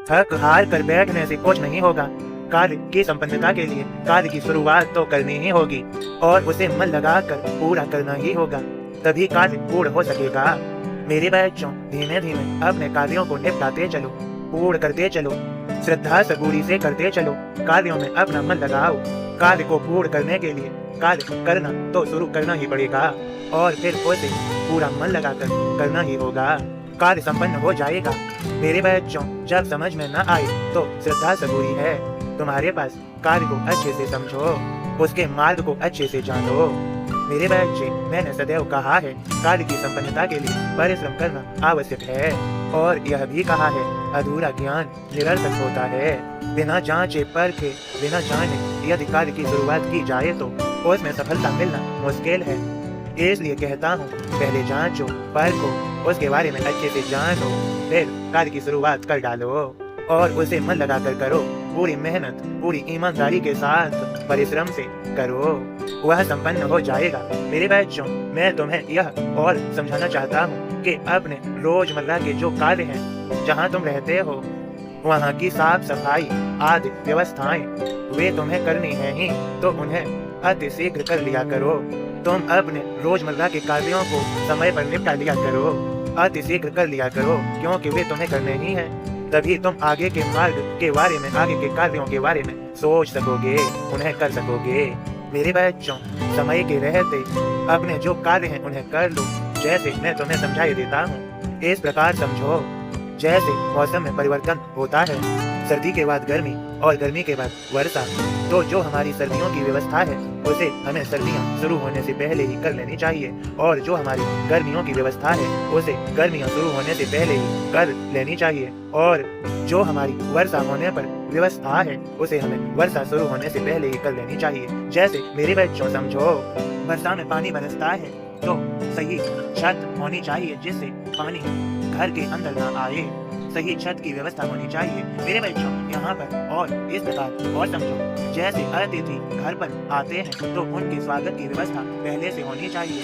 थक हार कर बैठने से कुछ नहीं होगा। कार्य की संपन्नता के लिए कार्य की शुरुआत तो करनी ही होगी और उसे मन लगाकर पूरा करना ही होगा, तभी कार्य पूर्ण हो सकेगा। मेरे बच्चों, धीमे धीमे अपने कार्यों को निपटाते चलो, पूर्ण करते चलो, श्रद्धा सबूरी से करते चलो, कार्यों में अपना मन लगाओ। कार्य को पूर्ण करने के लिए कार्य करना तो शुरू करना ही पड़ेगा और फिर उसे पूरा मन लगाकर करना ही होगा। कार्य संपन्न हो जाएगा। मेरे बच्चों, जब समझ में न आए तो श्रद्धा सबूरी है। तुम्हारे पास कार्य को अच्छे से समझो, उसके मार्ग को अच्छे से जानो। मेरे बच्चे, मैंने सदैव कहा है, कार्य की संपन्नता के लिए परिश्रम करना आवश्यक है और यह भी कहा है, अधूरा ज्ञान निरर्थक होता है। बिना जांचे परखे, बिना जाने यदि कार्य की शुरुआत की जाए तो उसमें सफलता मिलना मुश्किल है। इसलिए कहता हूँ, पहले जांचो, परखो, उसके बारे में अच्छे से जानो, फिर कार्य की शुरुआत कर डालो और उसे मन लगाकर करो। पूरी मेहनत, पूरी ईमानदारी के साथ परिश्रम से करो, वह संपन्न हो जाएगा। मेरे बच्चों, मैं तुम्हें यह और समझाना चाहता हूँ कि अपने रोजमर्रा के जो कार्य हैं, जहाँ तुम रहते हो, वहाँ की साफ सफाई आदि व्यवस्थाएं वे तुम्हें करनी है ही, तो उन्हें अति शीघ्र कर लिया करो। तुम अपने रोजमर्रा के कार्यों को समय पर निपटा लिया करो, अति शीघ्र कर लिया करो, क्योंकि वे तुम्हें करने ही हैं। तभी तुम आगे के मार्ग के बारे में, आगे के कार्यों के बारे में सोच सकोगे, उन्हें कर सकोगे। मेरे बच्चों, समय के रहते अपने जो कार्य हैं उन्हें कर लो। जैसे मैं तुम्हें समझाई देता हूँ, इस प्रकार समझो, जैसे मौसम में परिवर्तन होता है, सर्दी के बाद गर्मी और गर्मी के बाद वर्षा, तो जो हमारी सर्दियों की व्यवस्था है उसे हमें सर्दियां शुरू होने से पहले ही कर लेनी चाहिए, और जो हमारी गर्मियों की व्यवस्था है उसे गर्मियां शुरू होने से पहले ही कर लेनी चाहिए, और जो हमारी वर्षा होने पर व्यवस्था है उसे हमें वर्षा शुरू होने से पहले ही कर लेनी चाहिए। जैसे मेरे बच्चों समझो, वर्षा में पानी बरसता है तो सही छत होनी चाहिए जिससे पानी घर के अंदर न आए, सही छत की व्यवस्था होनी चाहिए। मेरे बच्चों, यहाँ पर और इस प्रकार और समझो, जैसे अतिथि घर पर आते हैं तो उनके स्वागत की व्यवस्था पहले से होनी चाहिए।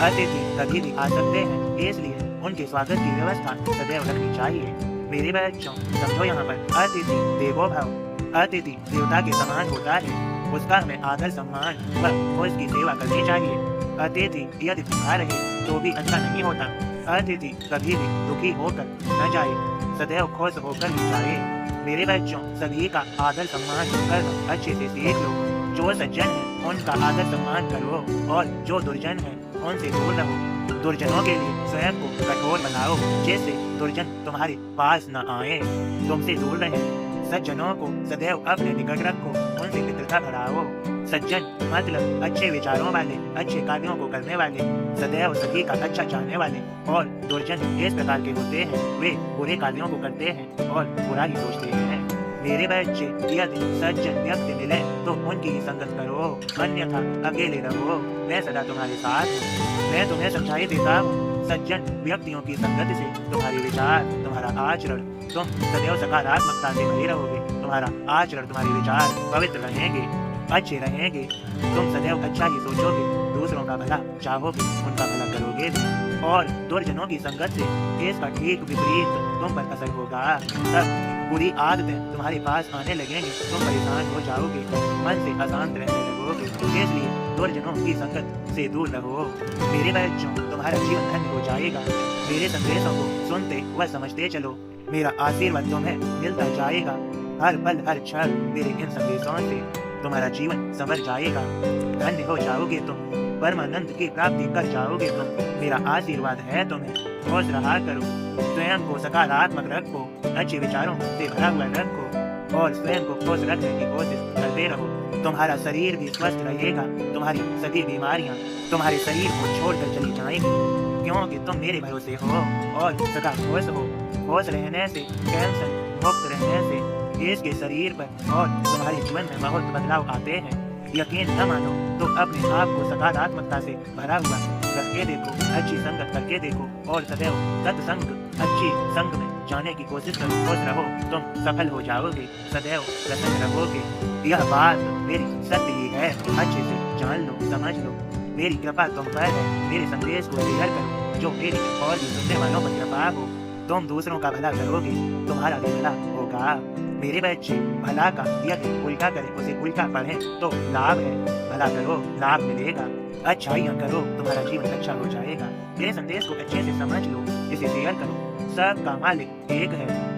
अतिथि कभी भी आ सकते हैं, इसलिए उनके स्वागत की व्यवस्था सदैव रखनी चाहिए। मेरे बच्चों समझो, यहाँ पर अतिथि देवो भव, अतिथि देवता के समान होता है, उसका हमें आदर सम्मान व उसकी सेवा करनी चाहिए। अतिथि यदि भूखा रहे तो भी अच्छा नहीं होता। अतिथि कभी भी दुखी होकर न जाए, सदैव खुश होकर ही जाए। मेरे बच्चों, सभी का आदर सम्मान करना अच्छे से सीख लो। जो सज्जन है उनका आदर सम्मान करो और जो दुर्जन है उनसे दूर रहो। दुर्जनों के लिए स्वयं को कठोर बनाओ, जिससे दुर्जन तुम्हारे पास न आए, तुमसे दूर रहे। सज्जनों को सदैव अपने निकट रखो, उनसे मित्रता बढ़ाओ। सज्जन मतलब अच्छे विचारों वाले, अच्छे कार्यों को करने वाले, सदैव सभी का अच्छा चाहने वाले। और दुर्जन इस प्रकार के होते हैं, वे बुरे कार्यों को करते हैं और बुरा ही सोचते हैं। मेरे बच्चे, यदि सज्जन व्यक्ति मिले तो उनकी ही संगत करो, अन्यथा अकेले रहो। मैं सदा तुम्हारे साथ हूँ। मैं तुम्हें समझाई देता हूँ, सज्जन व्यक्तियों की संगत से तुम्हारे विचार, तुम्हारा आचरण, तुम सदैव सकारात्मकता से भरे रहोगे। तुम्हारा आचरण, तुम्हारे विचार पवित्र रहेंगे, अच्छे रहेंगे। तुम सदैव अच्छा ही सोचोगे, दूसरों का भला चाहोगे, उनका भला करोगे भी। और दुर्जनों की संगत से इसका ठीक विपरीत तुम पर असर होगा। तब बुरी आदतें तुम्हारे पास आने लगेंगी, तुम परेशान हो जाओगे, मन से अशांत रहने लगोगे। इसलिए दुर्जनों की संगत से दूर रहो। मेरे बच्चों, तुम्हारा जीवन धन्य हो जाएगा। मेरे संदेशों को सुनते व समझते चलो, मेरा आशीर्वाद तुम्हें मिलता जाएगा। हर पल हर क्षण मेरे इन संदेशों से तुम्हारा जीवन संवर जाएगा। धन्य हो जाओगे तुम, परमानंद की प्राप्ति कर जाओगे तुम। मेरा आशीर्वाद है तुम्हें। खुश रहा करो, स्वयं को सकारात्मक रखो, अच्छे विचारों से भरा हुआ रखो और स्वयं को खुश रखने की कोशिश करते रहो। तुम्हारा शरीर भी स्वस्थ रहेगा, तुम्हारी सभी बीमारियां तुम्हारे शरीर को छोड़कर चली जाएंगी, क्योंकि तुम मेरे भरोसे हो और सदा खुश हो। खुश रहने से, टेंशन मुक्त रहने से इसके शरीर पर और तुम्हारे जीवन में बहुत बदलाव आते हैं। यकीन न मानो तो अपने आप को सकारात्मकता से भरा हुआ रख के देखो, अच्छी संगत करके देखो और सदैव सत्संग, अच्छी संग में जाने की कोशिश करो। खुश रहो, तुम सफल हो जाओगे, सदैव प्रसन्न रहोगे। यह बात मेरी सत्य ही है, अच्छे से जान लो, समझ लो। मेरी कृपा तुम पर है। मेरे संदेश को शेयर करो, जो मेरी और भी सुनने वालों पर कृपा हो। तुम दूसरों का भला करोगे, तुम्हारा भी भला होगा। मेरे बच्चे, भला का यदि उल्टा करें, उसे उल्टा पढ़ें तो लाभ है। भला करो, लाभ मिलेगा। अच्छाइयाँ करो, तुम्हारा जीवन अच्छा हो जाएगा। मेरे संदेश को अच्छे से समझ लो, इसे शेयर करो। सबका मालिक एक है।